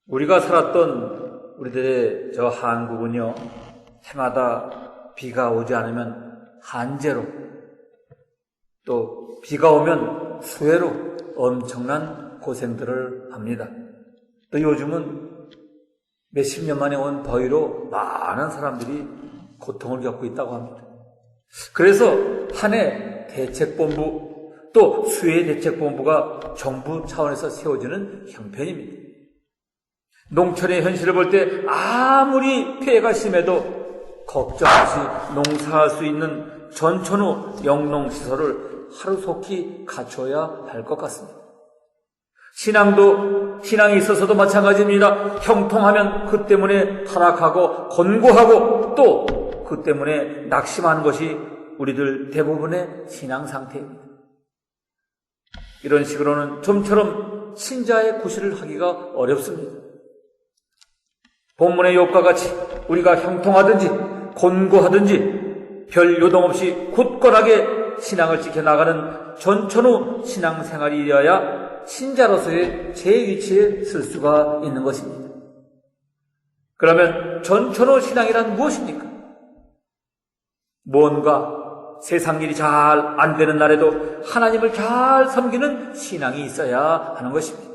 우리가 살았던 우리들의 저 한국은요, 해마다 비가 오지 않으면 한재로, 또 비가 오면 수해로 엄청난 고생들을 합니다. 또 요즘은 몇십 년 만에 온 더위로 많은 사람들이 고통을 겪고 있다고 합니다. 그래서 한 해 대책본부, 또 수해 대책본부가 정부 차원에서 세워지는 형편입니다. 농촌의 현실을 볼 때 아무리 피해가 심해도 걱정 없이 농사할 수 있는 전천후 영농시설을 하루속히 갖춰야 할 것 같습니다. 신앙이 있어서도 마찬가지입니다. 형통하면 그 때문에 타락하고 곤고하고 또 그 때문에 낙심하는 것이 우리들 대부분의 신앙 상태입니다. 이런 식으로는 좀처럼 신자의 구실을 하기가 어렵습니다. 본문의 욥과 같이 우리가 형통하든지 곤고하든지 별 요동 없이 굳건하게 신앙을 지켜나가는 전천후 신앙생활이어야 신자로서의 제 위치에 쓸 수가 있는 것입니다. 그러면 전천후 신앙이란 무엇입니까? 뭔가 세상 일이 잘 안 되는 날에도 하나님을 잘 섬기는 신앙이 있어야 하는 것입니다.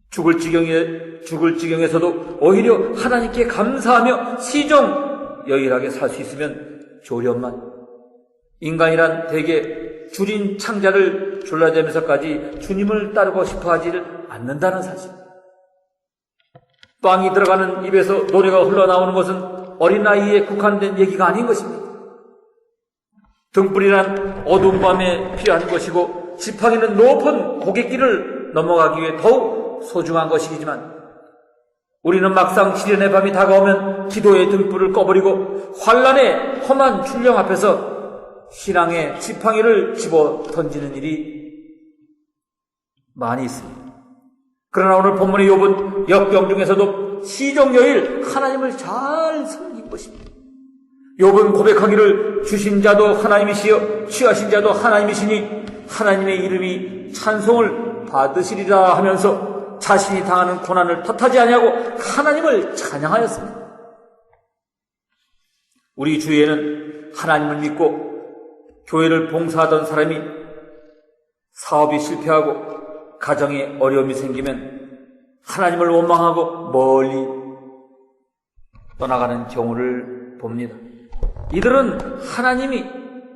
죽을 지경에서도 오히려 하나님께 감사하며 시종여일하게 살 수 있으면 좋으련만, 인간이란 대개 주린 창자를 졸라대면서까지 주님을 따르고 싶어 하지를 않는다는 사실. 빵이 들어가는 입에서 노래가 흘러나오는 것은 어린아이에 국한된 얘기가 아닌 것입니다. 등불이란 어두운 밤에 필요한 것이고 지팡이는 높은 고갯길을 넘어가기 위해 더욱 소중한 것이지만, 우리는 막상 시련의 밤이 다가오면 기도의 등불을 꺼버리고 환란의 험한 출령 앞에서 신앙의 지팡이를 집어 던지는 일이 많이 있습니다. 그러나 오늘 본문의 욥은 역경 중에서도 시종여일 하나님을 잘 섬긴 것입니다. 욥은 고백하기를 주신 자도 하나님이시여 취하신 자도 하나님이시니 하나님의 이름이 찬송을 받으시리라 하면서 자신이 당하는 고난을 탓하지 아니하고 하나님을 찬양하였습니다. 우리 주위에는 하나님을 믿고 교회를 봉사하던 사람이 사업이 실패하고 가정에 어려움이 생기면 하나님을 원망하고 멀리 떠나가는 경우를 봅니다. 이들은 하나님이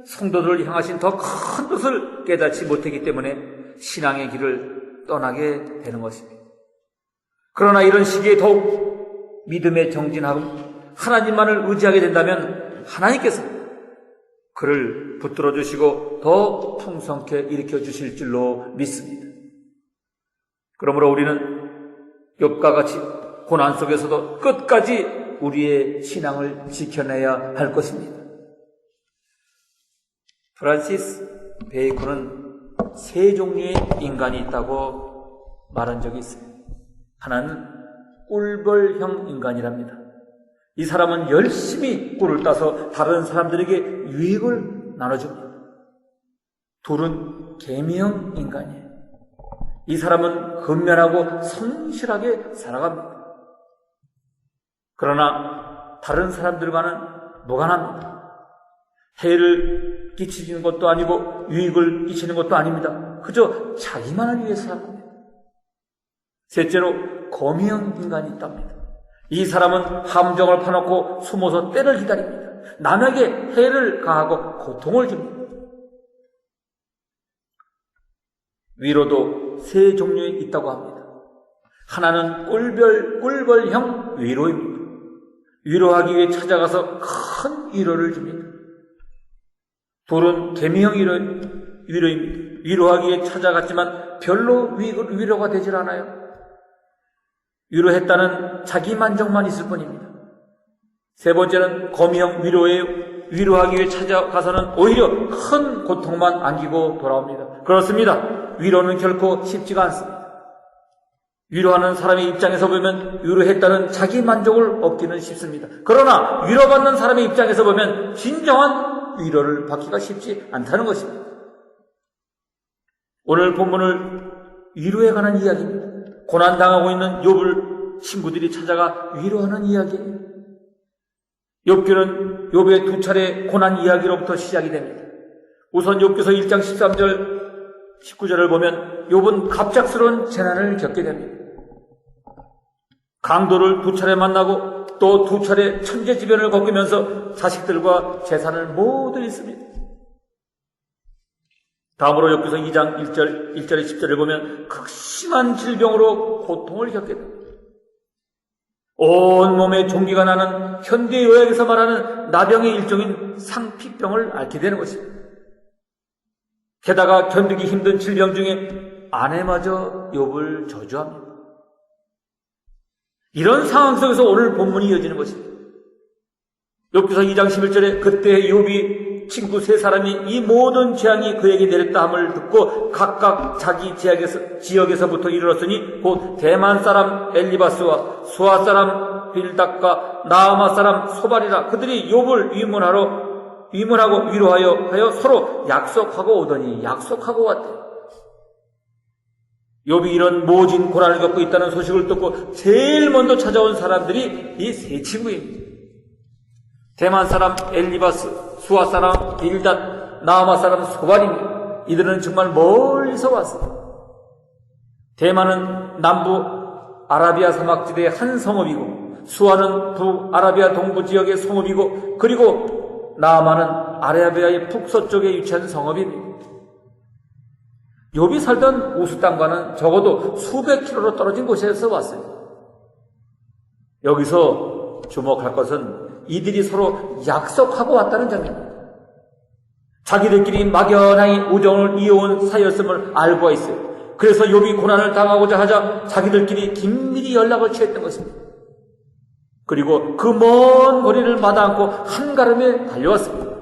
성도들을 향하신 더 큰 뜻을 깨닫지 못했기 때문에 신앙의 길을 떠나게 되는 것입니다. 그러나 이런 시기에 더욱 믿음에 정진하고 하나님만을 의지하게 된다면 하나님께서 그를 붙들어 주시고 더 풍성케 일으켜 주실 줄로 믿습니다. 그러므로 우리는 욥과 같이 고난 속에서도 끝까지 우리의 신앙을 지켜내야 할 것입니다. 프란시스 베이컨은 세 종류의 인간이 있다고 말한 적이 있어요. 하나는 꿀벌형 인간이랍니다. 이 사람은 열심히 꿀을 따서 다른 사람들에게 유익을 나눠줍니다. 둘은 개미형 인간이에요. 이 사람은 근면하고 성실하게 살아갑니다. 그러나 다른 사람들과는 무관합니다. 해를 끼치는 것도 아니고 유익을 끼치는 것도 아닙니다. 그저 자기만을 위해 살아갑니다. 셋째로 거미형 인간이 있답니다. 이 사람은 함정을 파놓고 숨어서 때를 기다립니다. 남에게 해를 가하고 고통을 줍니다. 위로도 세 종류에 있다고 합니다. 하나는 꿀벌형 위로입니다. 위로하기 위해 찾아가서 큰 위로를 줍니다. 둘은 개미형 위로입니다. 위로하기 위해 찾아갔지만 별로 위로가 되질 않아요. 위로했다는 자기 만족만 있을 뿐입니다. 세 번째는 거미형 위로예요. 위로하기 위해 찾아가서는 오히려 큰 고통만 안기고 돌아옵니다. 그렇습니다. 위로는 결코 쉽지가 않습니다. 위로하는 사람의 입장에서 보면 위로했다는 자기 만족을 얻기는 쉽습니다. 그러나 위로받는 사람의 입장에서 보면 진정한 위로를 받기가 쉽지 않다는 것입니다. 오늘 본문을 위로에 관한 이야기입니다. 고난당하고 있는 욥을 친구들이 찾아가 위로하는 이야기예요. 욥기는 욥의 두 차례 고난 이야기로부터 시작이 됩니다. 우선 욥기서 1장 13절 19절을 보면 욥은 갑작스러운 재난을 겪게 됩니다. 강도를 두 차례 만나고 또 두 차례 천재지변을 겪으면서 자식들과 재산을 모두 잃습니다. 다음으로 욥기서 2장 1절에 10절을 보면 극심한 질병으로 고통을 겪게 됩니다. 온몸에 종기가 나는 현대의학에서 말하는 나병의 일종인 상피병을 앓게 되는 것입니다. 게다가 견디기 힘든 질병 중에 아내마저 욥을 저주합니다. 이런 상황 속에서 오늘 본문이 이어지는 것입니다. 욥기서 2장 11절에 그때 욥이 친구 세 사람이 이 모든 재앙이 그에게 내렸다 함을 듣고 각각 자기 지역에서부터 이르렀으니 곧 대만 사람 엘리바스와 수아 사람 빌닷과 나아마 사람 소발이라. 그들이 욥을 위문하고 위로하여 서로 약속하고 오더니 약속하고 왔대. 욥이 이런 모진 고난을 겪고 있다는 소식을 듣고 제일 먼저 찾아온 사람들이 이 세 친구입니다. 대만 사람 엘리바스, 수아 사람 빌닷, 나아마 사람 소발입니다. 이들은 정말 멀리서 왔어요. 대만은 남부 아라비아 사막지대의 한 성읍이고 수아는 북아라비아 동부 지역의 성읍이고 그리고 나아마는 아라비아의 북서쪽에 위치한 성읍입니다. 욥이 살던 우스 땅과는 적어도 수백 킬로로 떨어진 곳에서 왔어요. 여기서 주목할 것은 이들이 서로 약속하고 왔다는 점입니다. 자기들끼리 막연하게 우정을 이어온 사이였음을 알고 있어요. 그래서 욥이 고난을 당하고자 하자 자기들끼리 긴밀히 연락을 취했던 것입니다. 그리고 그 먼 거리를 마다않고 한가름에 달려왔습니다.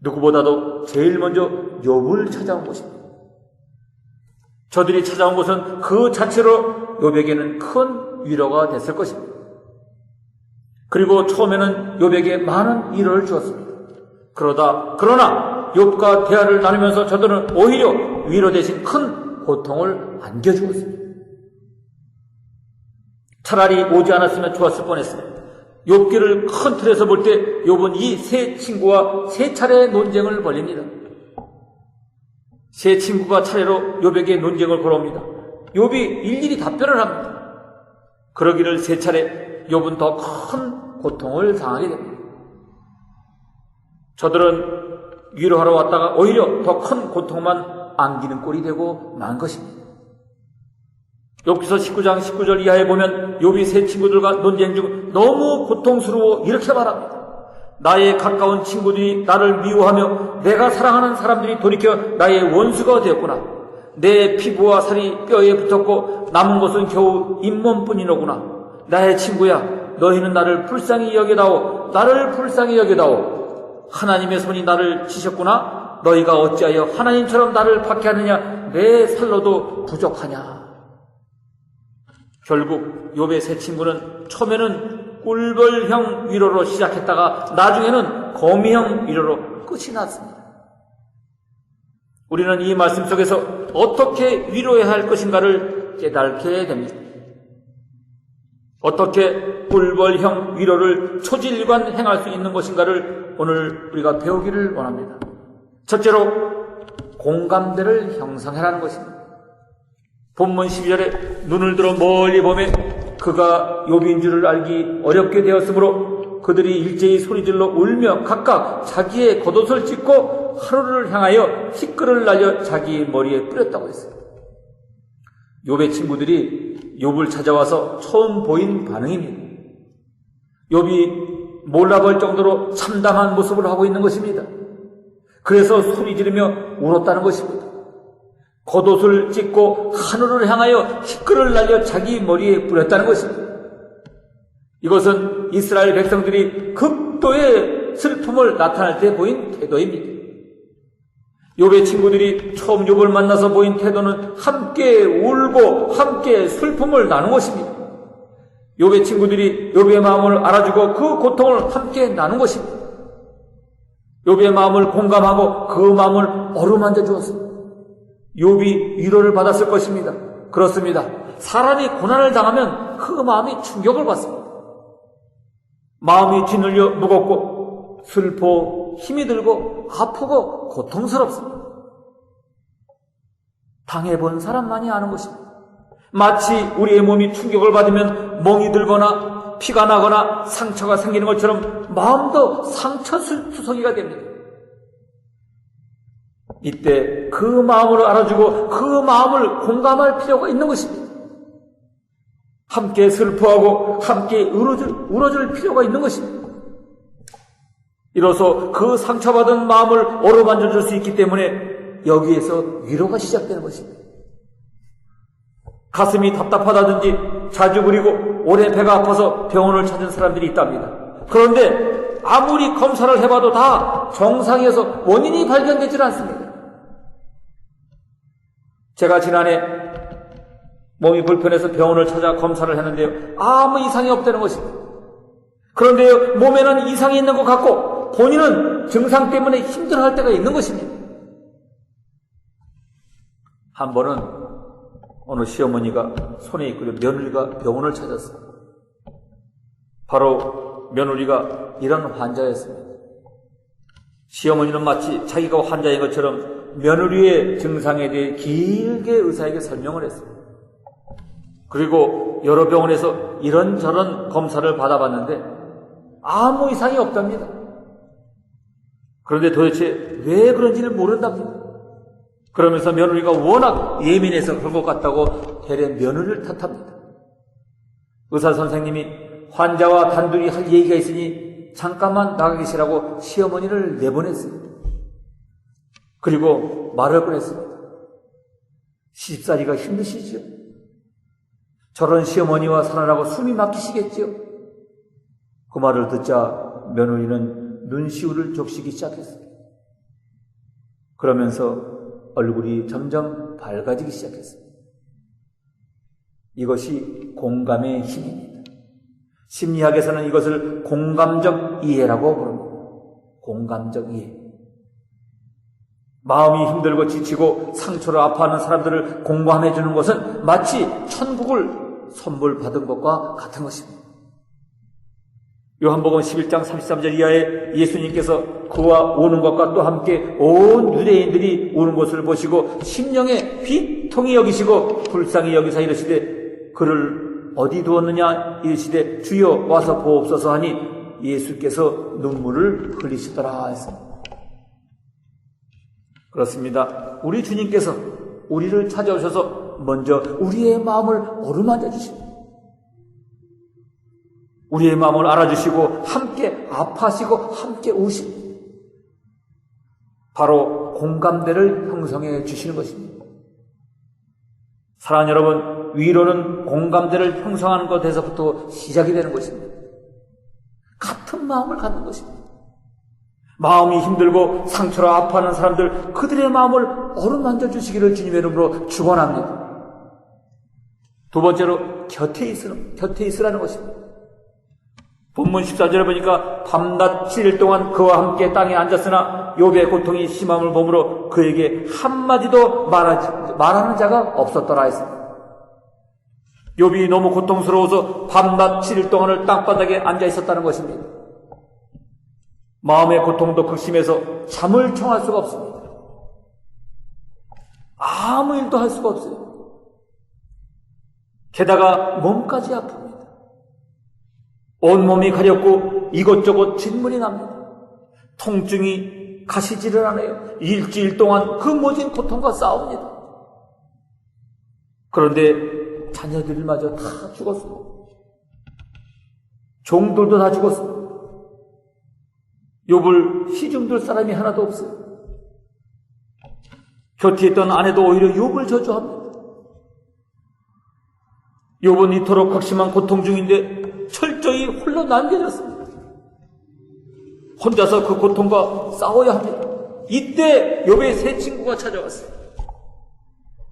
누구보다도 제일 먼저 욥을 찾아온 것입니다. 저들이 찾아온 것은 그 자체로 욥에게는 큰 위로가 됐을 것입니다. 그리고 처음에는 욥에게 많은 위로를 주었습니다. 그러나 욥과 대화를 나누면서 저들은 오히려 위로 대신 큰 고통을 안겨주었습니다. 차라리 오지 않았으면 좋았을 뻔했습니다. 욥기를 큰 틀에서 볼 때 욥은 이 세 친구와 세 차례 논쟁을 벌립니다. 세 친구가 차례로 욥에게 논쟁을 걸어옵니다. 욥이 일일이 답변을 합니다. 그러기를 세 차례 욥은 더 큰 고통을 당하게 됩니다. 저들은 위로하러 왔다가 오히려 더 큰 고통만 안기는 꼴이 되고 만 것입니다. 욥기서 19장 19절 이하에 보면 욥이 세 친구들과 논쟁 중 너무 고통스러워 이렇게 말합니다. 나의 가까운 친구들이 나를 미워하며 내가 사랑하는 사람들이 돌이켜 나의 원수가 되었구나. 내 피부와 살이 뼈에 붙었고 남은 것은 겨우 잇몸뿐이로구나. 나의 친구야, 너희는 나를 불쌍히 여겨다오. 나를 불쌍히 여겨다오. 하나님의 손이 나를 치셨구나. 너희가 어찌하여 하나님처럼 나를 박해하느냐. 내 살로도 부족하냐. 결국 욥의 세 친구는 처음에는 꿀벌형 위로로 시작했다가 나중에는 거미형 위로로 끝이 났습니다. 우리는 이 말씀 속에서 어떻게 위로해야 할 것인가를 깨닫게 됩니다. 어떻게 꿀벌형 위로를 초질관 행할 수 있는 것인가를 오늘 우리가 배우기를 원합니다. 첫째로 공감대를 형성하라는 것입니다. 본문 12절에 눈을 들어 멀리 보매 그가 욥인 줄을 알기 어렵게 되었으므로 그들이 일제히 소리질러 울며 각각 자기의 겉옷을 찢고 하루를 향하여 티끌을 날려 자기 머리에 뿌렸다고 했어요. 욥의 친구들이 욥을 찾아와서 처음 보인 반응입니다. 욥이 몰라볼 정도로 참담한 모습을 하고 있는 것입니다. 그래서 소리 지르며 울었다는 것입니다. 겉옷을 찢고 하늘을 향하여 티끌을 날려 자기 머리에 뿌렸다는 것입니다. 이것은 이스라엘 백성들이 극도의 슬픔을 나타낼 때 보인 태도입니다. 욥의 친구들이 처음 욥을 만나서 보인 태도는 함께 울고 함께 슬픔을 나눈 것입니다. 욥의 친구들이 욥의 마음을 알아주고 그 고통을 함께 나눈 것입니다. 욥의 마음을 공감하고 그 마음을 어루만져 주었습니다. 욥이 위로를 받았을 것입니다. 그렇습니다. 사람이 고난을 당하면 그 마음이 충격을 받습니다. 마음이 짓눌려 무겁고 슬퍼 힘이 들고 아프고 고통스럽습니다. 당해본 사람만이 아는 것입니다. 마치 우리의 몸이 충격을 받으면 멍이 들거나 피가 나거나 상처가 생기는 것처럼 마음도 상처투성이가 됩니다. 이때 그 마음을 알아주고 그 마음을 공감할 필요가 있는 것입니다. 함께 슬퍼하고 함께 울어줄 필요가 있는 것입니다. 이로써 그 상처받은 마음을 어루만져 줄 수 있기 때문에 여기에서 위로가 시작되는 것입니다. 가슴이 답답하다든지 자주 그리고 오래 배가 아파서 병원을 찾은 사람들이 있답니다. 그런데 아무리 검사를 해봐도 다 정상이어서 원인이 발견되질 않습니다. 제가 지난해 몸이 불편해서 병원을 찾아 검사를 했는데요, 아무 이상이 없다는 것입니다. 그런데 몸에는 이상이 있는 것 같고 본인은 증상 때문에 힘들어할 때가 있는 것입니다. 한 번은 어느 시어머니가 손에 이끌려 며느리가 병원을 찾았어요. 바로 며느리가 이런 환자였습니다. 시어머니는 마치 자기가 환자인 것처럼 며느리의 증상에 대해 길게 의사에게 설명을 했어요. 그리고 여러 병원에서 이런저런 검사를 받아봤는데 아무 이상이 없답니다. 그런데 도대체 왜 그런지를 모른답니다. 그러면서 며느리가 워낙 예민해서 그런 것 같다고 되레 며느리를 탓합니다. 의사 선생님이 환자와 단둘이 할 얘기가 있으니 잠깐만 나가 계시라고 시어머니를 내보냈습니다. 그리고 말을 꺼냈습니다. 시집살이가 힘드시죠? 저런 시어머니와 살아라고 숨이 막히시겠죠? 그 말을 듣자 며느리는 눈시울을 적시기 시작했습니다. 그러면서 얼굴이 점점 밝아지기 시작했습니다. 이것이 공감의 힘입니다. 심리학에서는 이것을 공감적 이해라고 부릅니다. 공감적 이해. 마음이 힘들고 지치고 상처로 아파하는 사람들을 공감해 주는 것은 마치 천국을 선물 받은 것과 같은 것입니다. 요한복음 11장 33절 이하에 예수님께서 그와 우는 것과 또 함께 온 유대인들이 우는 것을 보시고 심령에 비통히 여기시고 불쌍히 여기사 이르시되 그를 어디 두었느냐 이르시되 주여 와서 보옵소서 하니 예수께서 눈물을 흘리시더라 했습니다. 그렇습니다. 우리 주님께서 우리를 찾아오셔서 먼저 우리의 마음을 어루만져 주십니다. 우리의 마음을 알아주시고 함께 아파하시고 함께 우십니다. 바로 공감대를 형성해 주시는 것입니다. 사랑하는 여러분, 위로는 공감대를 형성하는 것에서부터 시작이 되는 것입니다. 같은 마음을 갖는 것입니다. 마음이 힘들고 상처로 아파하는 사람들, 그들의 마음을 어루만져 주시기를 주님의 이름으로 축원합니다. 두 번째로 곁에 있으라는 것입니다. 본문 14절에 보니까 밤낮 7일 동안 그와 함께 땅에 앉았으나 욥의 고통이 심함을 보므로 그에게 한마디도 말하는 자가 없었더라 했습니다. 욥이 너무 고통스러워서 밤낮 7일 동안을 땅바닥에 앉아 있었다는 것입니다. 마음의 고통도 극심해서 잠을 청할 수가 없습니다. 아무 일도 할 수가 없어요. 게다가 몸까지 아픕니다. 온몸이 가렵고 이것저것 진물이 납니다. 통증이 가시질을 하네요. 일주일 동안 그 모진 고통과 싸웁니다. 그런데 자녀들마저 다 죽었습니다. 종들도 다 죽었습니다. 욥을 시중들 사람이 하나도 없어요. 곁에 있던 아내도 오히려 욥을 저주합니다. 욥은 이토록 극심한 고통 중인데 철저히 홀로 남겨졌습니다. 혼자서 그 고통과 싸워야 합니다. 이때 욥의 세 친구가 찾아왔어요.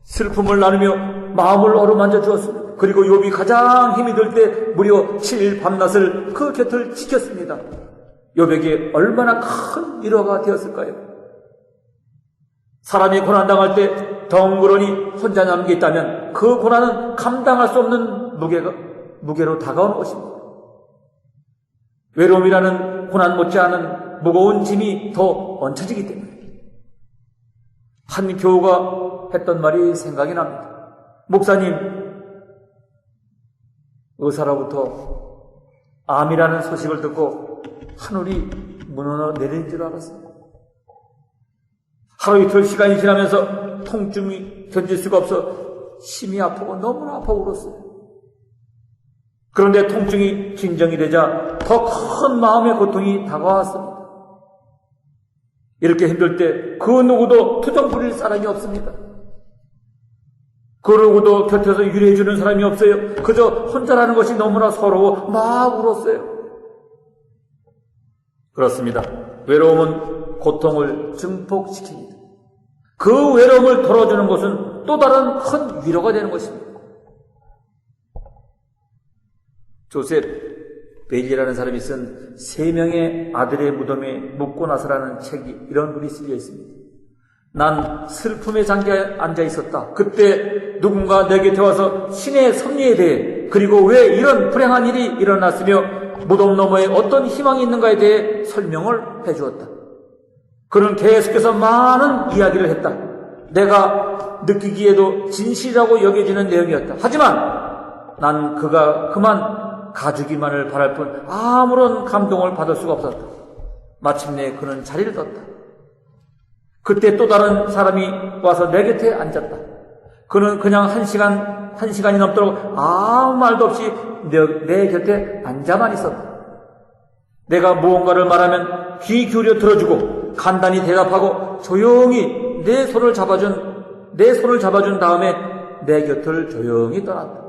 슬픔을 나누며 마음을 어루만져 주었습니다. 그리고 욥이 가장 힘이 들 때 무려 7일 밤낮을 그 곁을 지켰습니다. 욥에게 얼마나 큰 위로가 되었을까요? 사람이 고난당할 때 덩그러니 혼자 남은 게 있다면 그 고난은 감당할 수 없는 무게로 다가오는 것입니다. 외로움이라는 고난 못지않은 무거운 짐이 더 얹혀지기 때문에 한 교우가 했던 말이 생각이 납니다. 목사님, 의사로부터 암이라는 소식을 듣고 하늘이 무너져 내린 줄 알았습니다. 하루 이틀 시간이 지나면서 통증이 견딜 수가 없어 심이 아프고 너무나 아파 울었어요. 그런데 통증이 진정이 되자 더 큰 마음의 고통이 다가왔습니다. 이렇게 힘들 때 그 누구도 투정 부릴 사람이 없습니다. 그 누구도 곁에서 위로해주는 사람이 없어요. 그저 혼자라는 것이 너무나 서러워 막 울었어요. 그렇습니다. 외로움은 고통을 증폭시킵니다. 그 외로움을 덜어주는 것은 또 다른 큰 위로가 되는 것입니다. 조셉 베일리라는 사람이 쓴 3명의 아들의 무덤에 묻고 나서라는 책이 이런 글이 쓰여 있습니다. 난 슬픔의 장기에 앉아 있었다. 그때 누군가 내 곁에 와서 신의 섭리에 대해 그리고 왜 이런 불행한 일이 일어났으며 무덤 너머에 어떤 희망이 있는가에 대해 설명을 해주었다. 그는 계속해서 많은 이야기를 했다. 내가 느끼기에도 진실이라고 여겨지는 내용이었다. 하지만 난 그가 그만 가주기만을 바랄 뿐 아무런 감동을 받을 수가 없었다. 마침내 그는 자리를 떴다. 그때 또 다른 사람이 와서 내 곁에 앉았다. 그는 그냥 한 시간이 넘도록 아무 말도 없이 내 곁에 앉아만 있었다. 내가 무언가를 말하면 귀 기울여 들어주고 간단히 대답하고 조용히 내 손을 잡아준 다음에 내 곁을 조용히 떠났다.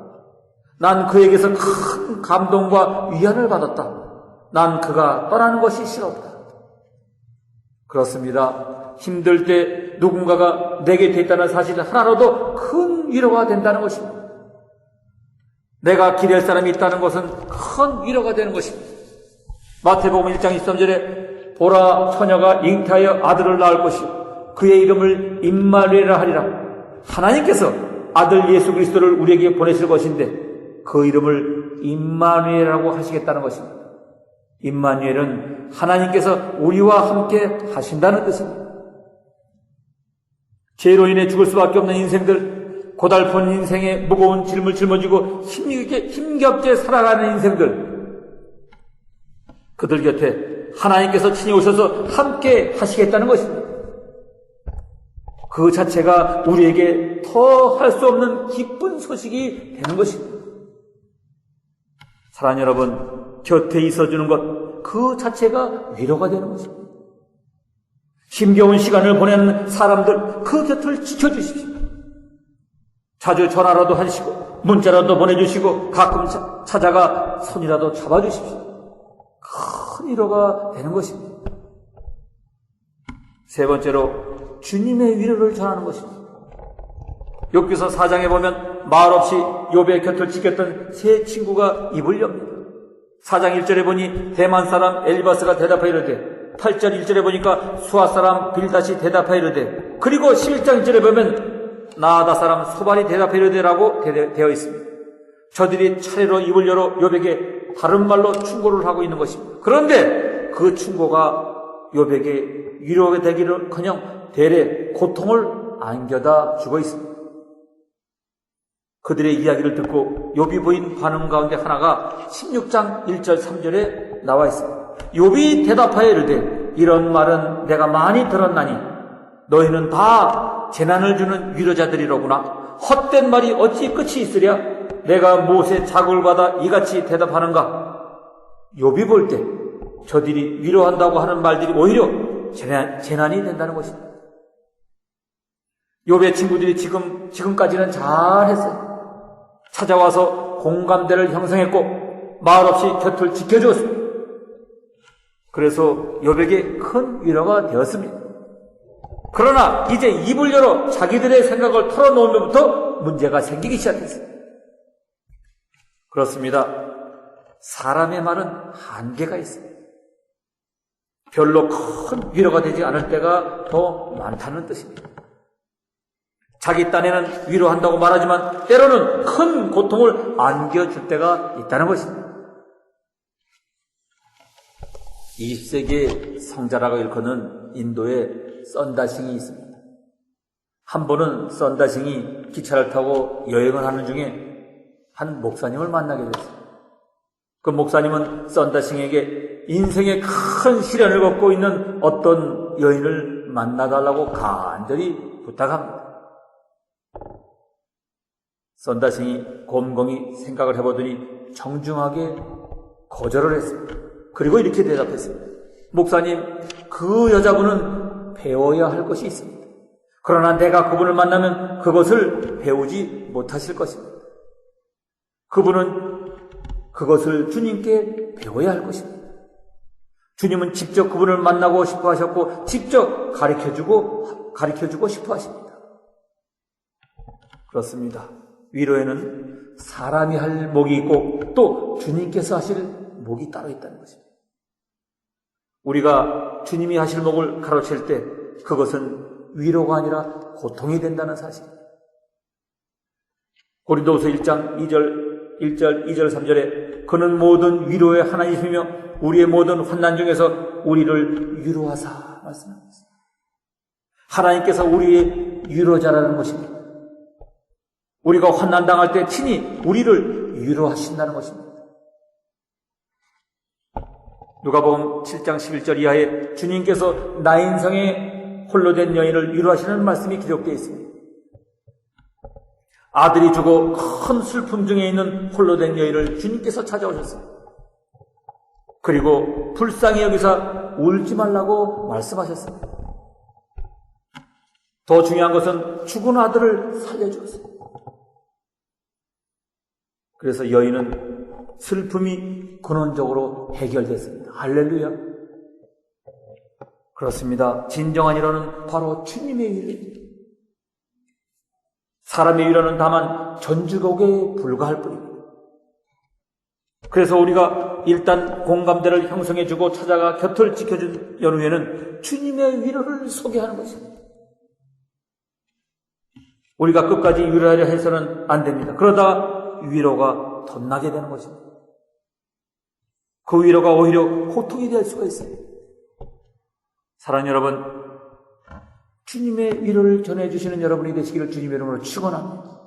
난 그에게서 큰 감동과 위안을 받았다. 난 그가 떠나는 것이 싫었다. 그렇습니다. 힘들 때 누군가가 내 곁에 있다는 사실 하나로도 큰 위로가 된다는 것입니다. 내가 기댈 사람이 있다는 것은 큰 위로가 되는 것입니다. 마태복음 1장 23절에 보라, 처녀가 잉태하여 아들을 낳을 것이요 그의 이름을 임마누엘이라 하리라. 하나님께서 아들 예수 그리스도를 우리에게 보내실 것인데 그 이름을 임마누엘이라고 하시겠다는 것입니다. 임마누엘은 하나님께서 우리와 함께 하신다는 뜻입니다. 죄로 인해 죽을 수밖에 없는 인생들, 고달픈 인생에 무거운 짐을 짊어지고 힘겹게 살아가는 인생들, 그들 곁에 하나님께서 친히 오셔서 함께 하시겠다는 것입니다. 그 자체가 우리에게 더 할 수 없는 기쁜 소식이 되는 것입니다. 사랑하는 여러분, 곁에 있어주는 것, 그 자체가 위로가 되는 것입니다. 힘겨운 시간을 보내는 사람들, 그 곁을 지켜주십시오. 자주 전화라도 하시고 문자라도 보내주시고 가끔 찾아가 손이라도 잡아주십시오. 큰 위로가 되는 것입니다. 세 번째로 주님의 위로를 전하는 것입니다. 욥기서 4장에 보면 말없이 욥의 곁을 지켰던 세 친구가 입을 엽니다. 4장 1절에 보니 대만 사람 엘리바스가 대답하여 이르되 8절 1절에 보니까 수아 사람 빌닷이 대답하여 이르되 그리고 11장 1절에 보면 나아다 사람 소발이 대답하여 이르되라고 되어 있습니다. 저들이 차례로 입을 열어 욥에게 다른 말로 충고를 하고 있는 것입니다. 그런데 그 충고가 욥에게 위로가 되기를커녕 대래 고통을 안겨다 주고 있습니다. 그들의 이야기를 듣고 욥이 보인 반응 가운데 하나가 16장 1절 3절에 나와 있습니다. 욥이 대답하여 이르되 이런 말은 내가 많이 들었나니 너희는 다 재난을 주는 위로자들이로구나. 헛된 말이 어찌 끝이 있으랴? 내가 무엇에 자극을 받아 이같이 대답하는가? 욥이 볼 때 저들이 위로한다고 하는 말들이 오히려 재난이 된다는 것입니다. 욥의 친구들이 지금까지는 잘했어요. 찾아와서 공감대를 형성했고 말없이 곁을 지켜주었습니다. 그래서 욥에게 큰 위로가 되었습니다. 그러나 이제 입을 열어 자기들의 생각을 털어놓으면부터 문제가 생기기 시작했어요. 그렇습니다. 사람의 말은 한계가 있습니다. 별로 큰 위로가 되지 않을 때가 더 많다는 뜻입니다. 자기 딴에는 위로한다고 말하지만 때로는 큰 고통을 안겨줄 때가 있다는 것입니다. 20세기의 성자라고 일컫는 인도에 썬다싱이 있습니다. 한 번은 썬다싱이 기차를 타고 여행을 하는 중에 한 목사님을 만나게 됐어요. 그 목사님은 썬다싱에게 인생의 큰 시련을 겪고 있는 어떤 여인을 만나달라고 간절히 부탁합니다. 썬다싱이 곰곰이 생각을 해보더니 정중하게 거절을 했습니다. 그리고 이렇게 대답했습니다. 목사님, 그 여자분은 배워야 할 것이 있습니다. 그러나 내가 그분을 만나면 그것을 배우지 못하실 것입니다. 그분은 그것을 주님께 배워야 할 것입니다. 주님은 직접 그분을 만나고 싶어 하셨고 직접 가르쳐주고 싶어 하십니다. 그렇습니다. 위로에는 사람이 할 목이 있고 또 주님께서 하실 목이 따로 있다는 것입니다. 우리가 주님이 하실 목을 가로챌 때 그것은 위로가 아니라 고통이 된다는 사실입니다. 고린도후서 1장 1절 2절 3절에 그는 모든 위로의 하나님이시며 우리의 모든 환난 중에서 우리를 위로하사 말씀합니다. 하나님께서 우리의 위로자라는 것입니다. 우리가 환난 당할 때 친히 우리를 위로하신다는 것입니다. 누가복음 7장 11절 이하에 주님께서 나인성에 홀로 된 여인을 위로하시는 말씀이 기록되어 있습니다. 아들이 죽어 큰 슬픔 중에 있는 홀로 된 여인을 주님께서 찾아오셨습니다. 그리고 불쌍히 여기사 울지 말라고 말씀하셨습니다. 더 중요한 것은 죽은 아들을 살려주었습니다. 그래서 여인은 슬픔이 근원적으로 해결됐습니다. 할렐루야. 그렇습니다. 진정한 위로는 바로 주님의 위로입니다. 사람의 위로는 다만 전주곡에 불과할 뿐입니다. 그래서 우리가 일단 공감대를 형성해주고 찾아가 곁을 지켜준 연후에는 주님의 위로를 소개하는 것입니다. 우리가 끝까지 위로하려 해서는 안 됩니다. 그러다 위로가 덧나게 되는 것입니다. 그 위로가 오히려 고통이 될 수가 있어요. 사랑하는 여러분, 주님의 위로를 전해주시는 여러분이 되시기를 주님의 이름으로 축원합니다.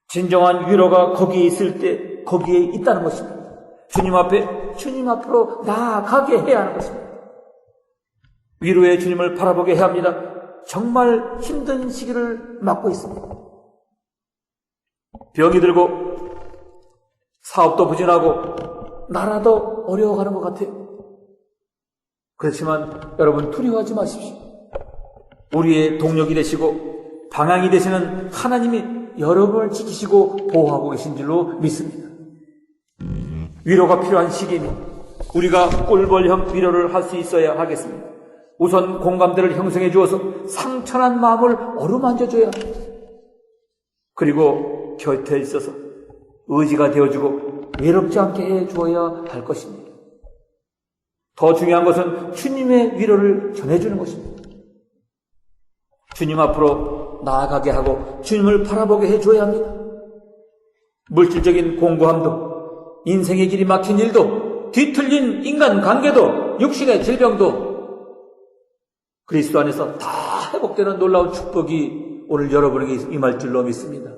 진정한 위로가 거기에 있을 때 거기에 있다는 것입니다. 주님 앞으로 나아가게 해야 하는 것입니다. 위로의 주님을 바라보게 해야 합니다. 정말 힘든 시기를 맞고 있습니다. 병이 들고 사업도 부진하고 나라도 어려워가는 것 같아요. 그렇지만 여러분 두려워하지 마십시오. 우리의 동력이 되시고 방향이 되시는 하나님이 여러분을 지키시고 보호하고 계신 줄로 믿습니다. 위로가 필요한 시기니 우리가 꿀벌형 위로를 할 수 있어야 하겠습니다. 우선 공감대를 형성해 주어서 상처난 마음을 어루만져 줘야 합니다. 그리고 곁에 있어서 의지가 되어주고 외롭지 않게 해 주어야 할 것입니다. 더 중요한 것은 주님의 위로를 전해주는 것입니다. 주님 앞으로 나아가게 하고 주님을 바라보게 해줘야 합니다. 물질적인 공고함도 인생의 길이 막힌 일도 뒤틀린 인간관계도 육신의 질병도 그리스도 안에서 다 회복되는 놀라운 축복이 오늘 여러분에게 임할 줄로 믿습니다.